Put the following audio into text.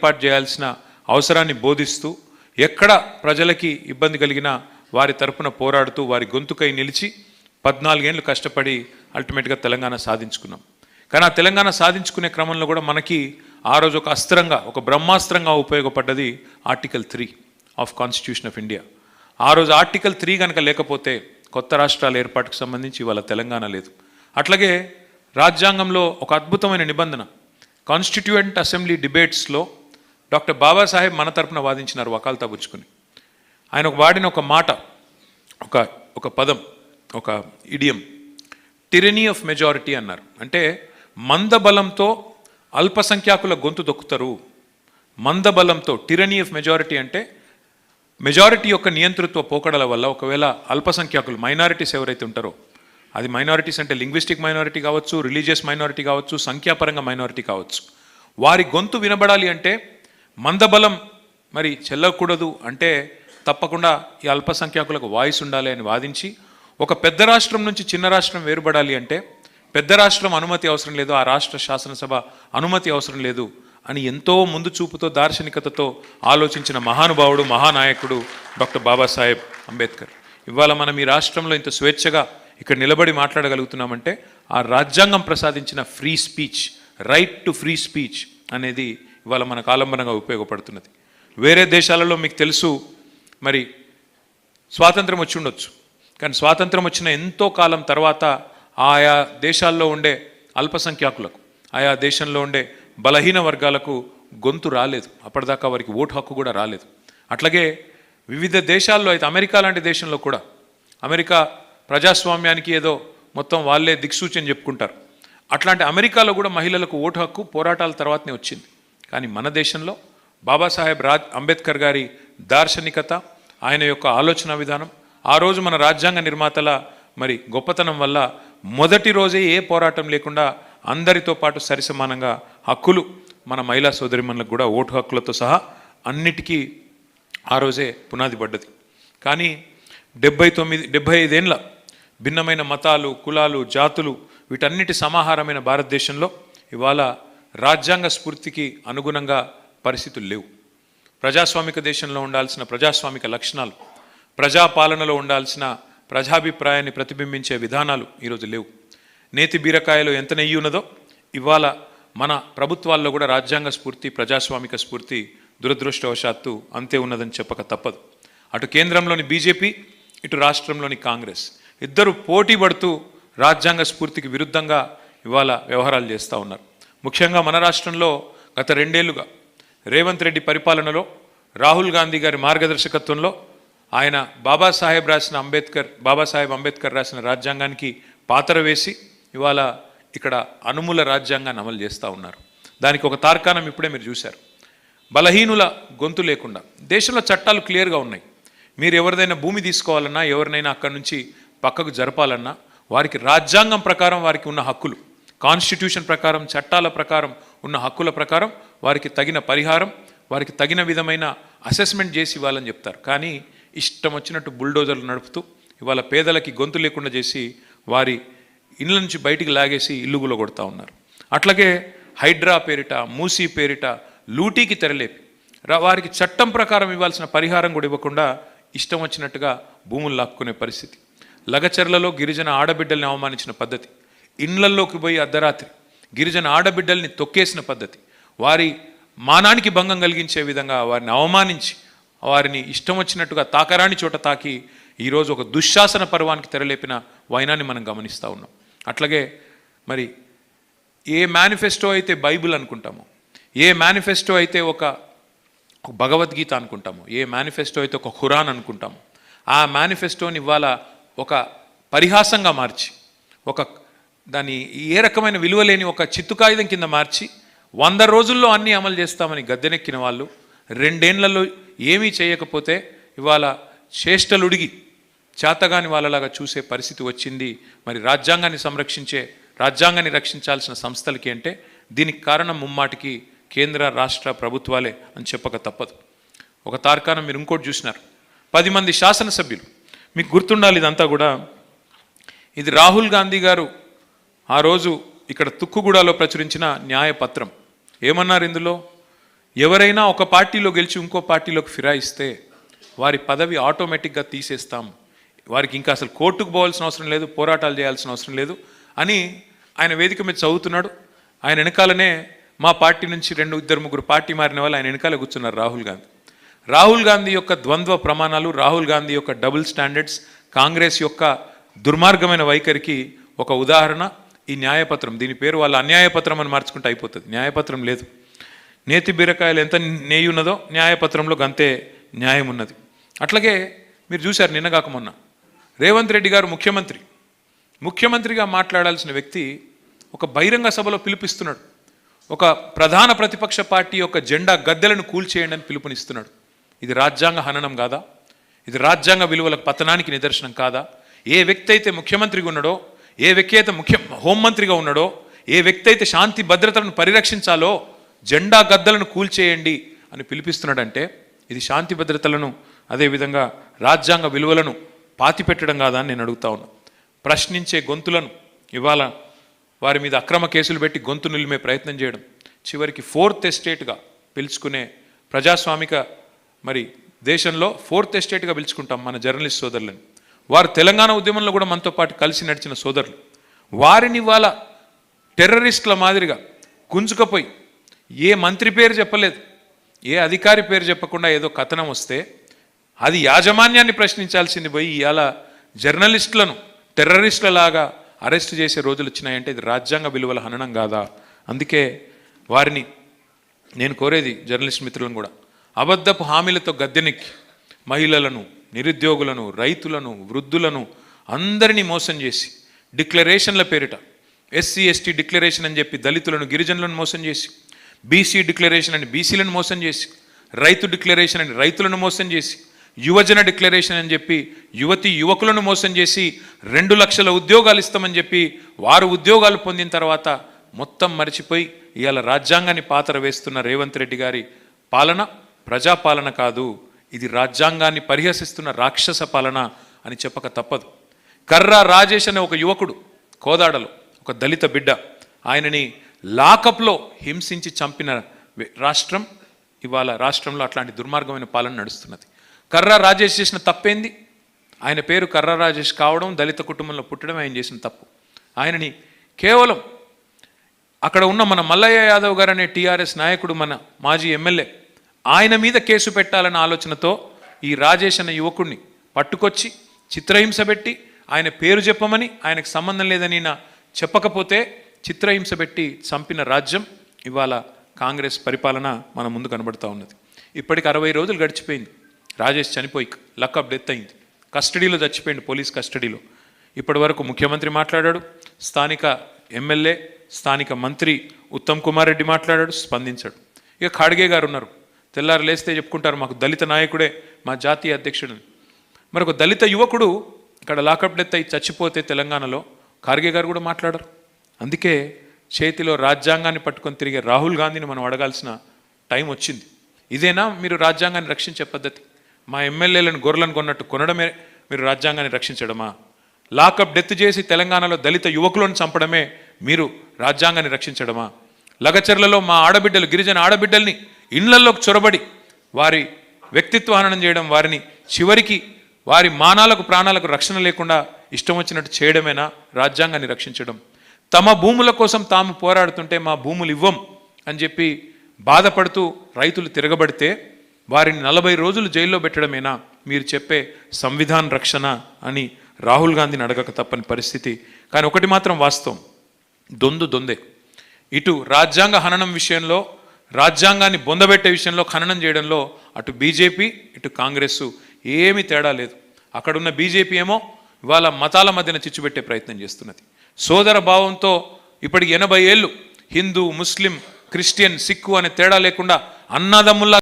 ఏర్పాటు చేయాల్సిన అవసరాన్ని బోధిస్తూ ఎక్కడ ప్రజలకి ఇబ్బంది కలిగినా వారి తరపున పోరాడుతూ వారి గొంతుకై నిలిచి 14 ఏళ్ళు కష్టపడి అల్టిమేట్గా తెలంగాణ సాధించుకున్నాం. కానీ ఆ తెలంగాణ సాధించుకునే క్రమంలో కూడా మనకి ఆ రోజు ఒక అస్త్రంగా, ఒక బ్రహ్మాస్త్రంగా ఉపయోగపడ్డది article 3 of constitution of India. ఆ రోజు ఆర్టికల్ 3 కనుక లేకపోతే కొత్త రాష్ట్రాల ఏర్పాటుకు సంబంధించి ఇవాళ తెలంగాణ లేదు. అట్లాగే రాజ్యాంగంలో ఒక అద్భుతమైన నిబంధన, కాన్స్టిట్యూయెంట్ అసెంబ్లీ డిబేట్స్లో డాక్టర్ బాబాసాహెబ్ మన తరపున వాదించినారు వకాల్తా పుచ్చుకుని. ఆయన వాడిన ఒక మాట, ఒక పదం, ఒక ఇడియం, టిరనీ ఆఫ్ మెజారిటీ అన్నారు. అంటే మందబలంతో అల్పసంఖ్యాకుల గొంతు దొక్కుతారు. మందబలంతో, టిరనీ ఆఫ్ మెజారిటీ అంటే మెజారిటీ యొక్క నియంతృత్వ పోకడల వల్ల ఒకవేళ అల్పసంఖ్యాకులు, మైనారిటీస్ ఎవరైతే ఉంటారో, అది మైనారిటీస్ అంటే లింగ్విస్టిక్ మైనారిటీ కావచ్చు, రిలీజియస్ మైనారిటీ కావచ్చు, సంఖ్యాపరంగా మైనారిటీ కావచ్చు, వారి గొంతు వినబడాలి అంటే మందబలం మరి చెల్లకూడదు. అంటే తప్పకుండా ఈ అల్పసంఖ్యాకులకు వాయిస్ ఉండాలి అని వాదించి, ఒక పెద్ద రాష్ట్రం నుంచి చిన్న రాష్ట్రం వేరుపడాలి అంటే పెద్ద రాష్ట్రం అనుమతి అవసరం లేదు, ఆ రాష్ట్ర శాసనసభ అనుమతి అవసరం లేదు అని ఎంతో ముందు చూపుతో, దార్శనికతతో ఆలోచించిన మహానుభావుడు, మహానాయకుడు డాక్టర్ బాబాసాహెబ్ అంబేద్కర్. ఇవాళ మనం ఈ రాష్ట్రంలో ఇంత స్వేచ్ఛగా ఇక్కడ నిలబడి మాట్లాడగలుగుతున్నామంటే ఆ రాజ్యాంగం ప్రసాదించిన free speech, right to free speech అనేది ఇవాళ మనకు ఆలంబనంగా ఉపయోగపడుతున్నది. వేరే దేశాలలో మీకు తెలుసు మరి స్వాతంత్రం వచ్చి ఉండొచ్చు, కానీ స్వాతంత్రం వచ్చిన ఎంతో కాలం తర్వాత ఆయా దేశాల్లో ఉండే అల్పసంఖ్యాకులకు, ఆయా దేశంలో ఉండే బలహీన వర్గాలకు గొంతు రాలేదు. అప్పటిదాకా వారికి ఓటు హక్కు కూడా రాలేదు. అట్లాగే వివిధ దేశాల్లో అయితే, అమెరికా లాంటి దేశంలో కూడా, అమెరికా ప్రజాస్వామ్యానికి ఏదో మొత్తం వాళ్ళే దిక్సూచన చెప్పుకుంటారు. అట్లాంటి అమెరికాలో కూడా మహిళలకు ఓటు హక్కు పోరాటాల తర్వాతనే వచ్చింది. కానీ మన దేశంలో బాబాసాహెబ్ అంబేద్కర్ గారి దార్శనికత, ఆయన యొక్క ఆలోచన విధానం, ఆ రోజు మన రాజ్యాంగ నిర్మాతల మరి గొప్పతనం వల్ల మొదటి రోజే ఏ పోరాటం లేకుండా అందరితో పాటు సరిసమానంగా హక్కులు మన మహిళా సోదరిమణులకు కూడా ఓటు హక్కులతో సహా అన్నిటికీ ఆ రోజే పునాది పడ్డది. కానీ 75 ఏళ్ళ భిన్నమైన మతాలు, కులాలు, జాతులు, వీటన్నిటి సమాహారమైన భారతదేశంలో ఇవాళ రాజ్యాంగ స్ఫూర్తికి అనుగుణంగా పరిస్థితులు లేవు. ప్రజాస్వామిక దేశంలో ఉండాల్సిన ప్రజాస్వామిక లక్షణాలు, ప్రజాపాలనలో ఉండాల్సిన ప్రజాభిప్రాయాన్ని ప్రతిబింబించే విధానాలు ఈరోజు లేవు. నేతి బీరకాయలో ఎంత నెయ్యి ఉన్నదో ఇవాళ మన ప్రభుత్వాల్లో కూడా రాజ్యాంగ స్ఫూర్తి, ప్రజాస్వామిక స్ఫూర్తి దురదృష్టవశాత్తు అంతే ఉన్నదని చెప్పక తప్పదు. అటు కేంద్రంలోని బీజేపీ, ఇటు రాష్ట్రంలోని కాంగ్రెస్ ఇద్దరు పోటీ పడుతూ రాజ్యాంగ స్ఫూర్తికి విరుద్ధంగా ఇవాళ వ్యవహారాలు చేస్తూ ఉన్నారు. ముఖ్యంగా మన రాష్ట్రంలో గత 2 ఏళ్లుగా రేవంత్ రెడ్డి పరిపాలనలో, రాహుల్ గాంధీ గారి మార్గదర్శకత్వంలో ఆయన బాబాసాహెబ్ అంబేద్కర్ రాసిన రాజ్యాంగానికి పాతర వేసి ఇవాళ ఇక్కడ అనుమూల రాజ్యాంగాన్ని అమలు చేస్తూ ఉన్నారు. దానికి ఒక తార్కాణం ఇప్పుడే మీరు చూశారు. బలహీనుల గొంతు లేకుండా దేశంలో చట్టాలు క్లియర్గా ఉన్నాయి. మీరు ఎవరిదైనా భూమి తీసుకోవాలన్నా, ఎవరినైనా అక్కడి నుంచి పక్కకు జరపాలన్నా వారికి రాజ్యాంగం ప్రకారం వారికి ఉన్న హక్కులు, కాన్స్టిట్యూషన్ ప్రకారం, చట్టాల ప్రకారం ఉన్న హక్కుల ప్రకారం వారికి తగిన పరిహారం, వారికి తగిన విధమైన అసెస్మెంట్ చేసి ఇవ్వాలని చెప్తారు. కానీ ఇష్టం వచ్చినట్టు బుల్డోజర్లు నడుపుతూ ఇవాళ పేదలకి గొంతు లేకుండా చేసి వారి ఇళ్ళ నుంచి బయటికి లాగేసి ఇల్లుగులో కొడతా ఉన్నారు. అట్లాగే హైడ్రా పేరిట, మూసీ పేరిట లూటీకి తెరలేపి వారికి చట్టం ప్రకారం ఇవ్వాల్సిన పరిహారం కూడా ఇవ్వకుండా ఇష్టం వచ్చినట్టుగా భూములు లాక్కునే పరిస్థితి. లగచర్లలో గిరిజన ఆడబిడ్డల్ని అవమానించిన పద్ధతి, ఇండ్లల్లోకి పోయి అర్ధరాత్రి గిరిజన ఆడబిడ్డల్ని తొక్కేసిన పద్ధతి, వారి మానానికి భంగం కలిగించే విధంగా వారిని అవమానించి వారిని ఇష్టం వచ్చినట్టుగా తాకరాని చోట తాకి ఈరోజు ఒక దుశ్శాసన పర్వానికి తెరలేపిన వైనాన్ని మనం గమనిస్తూ ఉన్నాం. అట్లాగే మరి ఏ మేనిఫెస్టో అయితే బైబిల్ అనుకుంటామో, ఏ మేనిఫెస్టో అయితే ఒక భగవద్గీత అనుకుంటామో, ఏ మేనిఫెస్టో అయితే ఒక ఖురాన్ అనుకుంటామో, ఆ మేనిఫెస్టోని ఇవాళ ఒక పరిహాసంగా మార్చి, దాన్ని ఏ రకమైన విలువ లేని ఒక చిత్తుకాయుధం కింద మార్చి 100 రోజుల్లో అన్నీ అమలు చేస్తామని గద్దెనెక్కిన వాళ్ళు 2 ఏళ్లలో ఏమీ చేయకపోతే ఇవాళ చేష్టలుడిగి చేతగాని వాళ్ళలాగా చూసే పరిస్థితి వచ్చింది. మరి రాజ్యాంగాన్ని రక్షించాల్సిన సంస్థలకి అంటే దీనికి కారణం ముమ్మాటికి కేంద్ర రాష్ట్ర ప్రభుత్వాలే అని చెప్పక తప్పదు. ఒక తార్కాణం మీరు ఇంకోటి చూసినారు. 10 మంది శాసనసభ్యులు, మీకు గుర్తుండాలి ఇదంతా కూడా, ఇది రాహుల్ గాంధీ గారు ఆ రోజు ఇక్కడ తుక్కుగూడలో ప్రచురించిన న్యాయపత్రం. ఏమన్నారు ఇందులో? ఎవరైనా ఒక పార్టీలో గెలిచి ఇంకో పార్టీలోకి ఫిరాయిస్తే వారి పదవి ఆటోమేటిక్గా తీసేస్తాం, వారికి ఇంకా అసలు కోర్టుకు పోవాల్సిన అవసరం లేదు, పోరాటాలు చేయాల్సిన అవసరం లేదు అని ఆయన వేదిక మీద చదువుతున్నాడు. ఆయన వెనకాలనే మా పార్టీ నుంచి 2-3 పార్టీ మారిన వాళ్ళు ఆయన వెనకాల కూర్చున్నారు రాహుల్ గాంధీ యొక్క ద్వంద్వ ప్రమాణాలు, రాహుల్ గాంధీ యొక్క డబుల్ స్టాండర్డ్స్, కాంగ్రెస్ యొక్క దుర్మార్గమైన వైఖరికి ఒక ఉదాహరణ ఈ న్యాయపత్రం. దీని పేరు వాళ్ళ అన్యాయపత్రం అని మార్చుకుంటే అయిపోతుంది. న్యాయపత్రం లేదు. నేతి బీరకాయలు ఎంత నెయ్యి ఉన్నదో న్యాయపత్రంలో అంతే న్యాయం ఉన్నది. అట్లాగే మీరు చూశారు నిన్నగాక మొన్న రేవంత్ రెడ్డి గారు ముఖ్యమంత్రిగా మాట్లాడాల్సిన వ్యక్తి ఒక బహిరంగ సభలో పిలుపిస్తున్నాడు. ఒక ప్రధాన ప్రతిపక్ష పార్టీ యొక్క జెండా గద్దెలను కూల్చేయండి అని పిలుపునిస్తున్నాడు. ఇది రాజ్యాంగ హననం కాదా? ఇది రాజ్యాంగ విలువల పతనానికి నిదర్శనం కాదా? ఏ వ్యక్తి అయితే ముఖ్యమంత్రిగా ఉన్నాడో, ఏ వ్యక్తి అయితే హోంమంత్రిగా ఉన్నాడో, ఏ వ్యక్తి అయితే శాంతి భద్రతలను పరిరక్షించాలో జెండా గద్దలను కూల్చేయండి అని పిలిపిస్తున్నాడంటే ఇది శాంతి భద్రతలను, అదేవిధంగా రాజ్యాంగ విలువలను పాతిపెట్టడం కాదా అని నేను అడుగుతా ఉన్నా. ప్రశ్నించే గొంతులను ఇవాళ వారి మీద అక్రమ కేసులు పెట్టి గొంతు నిలిమే ప్రయత్నం చేయడం, చివరికి 4th ఎస్టేట్గా పిలుచుకునే ప్రజాస్వామిక మరి దేశంలో 4th ఎస్టేట్గా పిలుచుకుంటాం మన జర్నలిస్ట్ సోదరులని. వారు తెలంగాణ ఉద్యమంలో కూడా మనతో పాటు కలిసి నడిచిన సోదరులు. వారిని వాళ్ళ టెర్రరిస్టుల మాదిరిగా గుంజుకపోయి ఏ మంత్రి పేరు చెప్పలేదు, ఏ అధికారి పేరు చెప్పకుండా ఏదో కథనం వస్తే అది యాజమాన్యాన్ని ప్రశ్నించాల్సింది పోయి ఇవాళ జర్నలిస్టులను టెర్రరిస్టులలాగా అరెస్ట్ చేసే రోజులు వచ్చినాయంటే ఇది రాజ్యాంగ విలువల హననం కాదా? అందుకే వారిని నేను కోరేది జర్నలిస్ట్ మిత్రులను కూడా, అబద్ధపు హామీలతో గద్దెనెక్కి మహిళలను, నిరుద్యోగులను, రైతులను, వృద్ధులను అందరినీ మోసం చేసి డిక్లరేషన్ల పేరిట ఎస్సీ ఎస్టీ డిక్లరేషన్ అని చెప్పి దళితులను, గిరిజనులను మోసం చేసి, బీసీ డిక్లరేషన్ అని బీసీలను మోసం చేసి, రైతు డిక్లరేషన్ అని రైతులను మోసం చేసి, యువజన డిక్లరేషన్ అని చెప్పి యువకులను మోసం చేసి 2 లక్షల ఉద్యోగాలు ఇస్తామని చెప్పి వారు ఉద్యోగాలు పొందిన తర్వాత మొత్తం మర్చిపోయి ఇవాళ రాజ్యాంగాన్ని పాతర వేస్తున్న రేవంత్ రెడ్డి గారి పాలన ప్రజాపాలన కాదు, ఇది రాజ్యాంగాన్ని పరిహసిస్తున్న రాక్షస పాలన అని చెప్పక తప్పదు. కర్రా రాజేష్ అనే ఒక యువకుడు కోదాడలో ఒక దళిత బిడ్డ, ఆయనని లాకప్లో హింసించి చంపిన రాష్ట్రం ఇవాళ రాష్ట్రంలో అట్లాంటి దుర్మార్గమైన పాలన నడుస్తున్నది. కర్రా రాజేష్ చేసిన తప్పేంది? ఆయన పేరు కర్రా రాజేష్ కావడం, దళిత కుటుంబంలో పుట్టడం ఆయన చేసిన తప్పు. ఆయనని కేవలం అక్కడ ఉన్న మన మల్లయ్య యాదవ్ గారు అనే టీఆర్ఎస్ నాయకుడు, మన మాజీ ఎమ్మెల్యే, ఆయన మీద కేసు పెట్టాలన్న ఆలోచనతో ఈ రాజేష్ అనే యువకుడిని పట్టుకొచ్చి చిత్రహింస పెట్టి ఆయన పేరు చెప్పమని, ఆయనకు సంబంధం లేదని చెప్పకపోతే చిత్రహింస పెట్టి చంపిన రాజ్యం ఇవాళ కాంగ్రెస్ పరిపాలన మన ముందు కనబడుతూ ఉన్నది. ఇప్పటికి 60 రోజులు గడిచిపోయింది. రాజేష్ చనిపోయి లక్అప్ డెత్ అయింది. కస్టడీలో చచ్చిపోయింది, పోలీస్ కస్టడీలో. ఇప్పటి వరకు ముఖ్యమంత్రి మాట్లాడాడు, స్థానిక ఎమ్మెల్యే, స్థానిక మంత్రి ఉత్తమ్ కుమార్ రెడ్డి మాట్లాడాడు, స్పందించాడు. ఇక ఖాడ్గే గారు ఉన్నారు, తెల్లారు లేస్తే చెప్పుకుంటారు మాకు దళిత నాయకుడే మా జాతీయ అధ్యక్షుడు. మరి ఒక దళిత యువకుడు ఇక్కడ లాకప్ డెత్ అయి చచ్చిపోతే తెలంగాణలో ఖార్గే గారు కూడా మాట్లాడరు. అందుకే చేతిలో రాజ్యాంగాన్ని పట్టుకొని తిరిగే రాహుల్ గాంధీని మనం అడగాల్సిన టైం వచ్చింది. ఇదేనా మీరు రాజ్యాంగాన్ని రక్షించే పద్ధతి? మా ఎమ్మెల్యేలను గొర్రెలను కొన్నట్టు కొనడమే మీరు రాజ్యాంగాన్ని రక్షించడమా? లాకప్ డెత్ చేసి తెలంగాణలో దళిత యువకులను చంపడమే మీరు రాజ్యాంగాన్ని రక్షించడమా? లగచర్లలో మా ఆడబిడ్డలు, గిరిజన ఆడబిడ్డల్ని ఇళ్లలోకి చొరబడి వారి వ్యక్తిత్వ హననం చేయడం, వారిని చివరికి వారి మానాలకు ప్రాణాలకు రక్షణ లేకుండా ఇష్టం వచ్చినట్టు చేయడమేనా రాజ్యాంగాన్ని రక్షించడం? తమ భూముల కోసం తాము పోరాడుతుంటే మా భూములు ఇవ్వం అని చెప్పి బాధపడుతూ రైతులు తిరగబడితే వారిని 40 రోజులు జైల్లో పెట్టడమేనా మీరు చెప్పే సంవిధాన రక్షణ అని రాహుల్ గాంధీని అడగక తప్పని పరిస్థితి. కానీ ఒకటి మాత్రం వాస్తవం, దొందే. ఇటు రాజ్యాంగ హననం విషయంలో, రాజ్యాంగాన్ని బొందబెట్టే విషయంలో, ఖననం చేయడంలో అటు బీజేపీ ఇటు కాంగ్రెస్ ఏమీ తేడా లేదు. అక్కడున్న బీజేపీ ఏమో ఇవాళ మతాల మధ్యన చిచ్చుపెట్టే ప్రయత్నం చేస్తున్నది. సోదర భావంతో ఇప్పటికి 80 ఏళ్ళు హిందూ, ముస్లిం, క్రిస్టియన్, సిక్కు అనే తేడా లేకుండా అన్నదమ్ముల్లా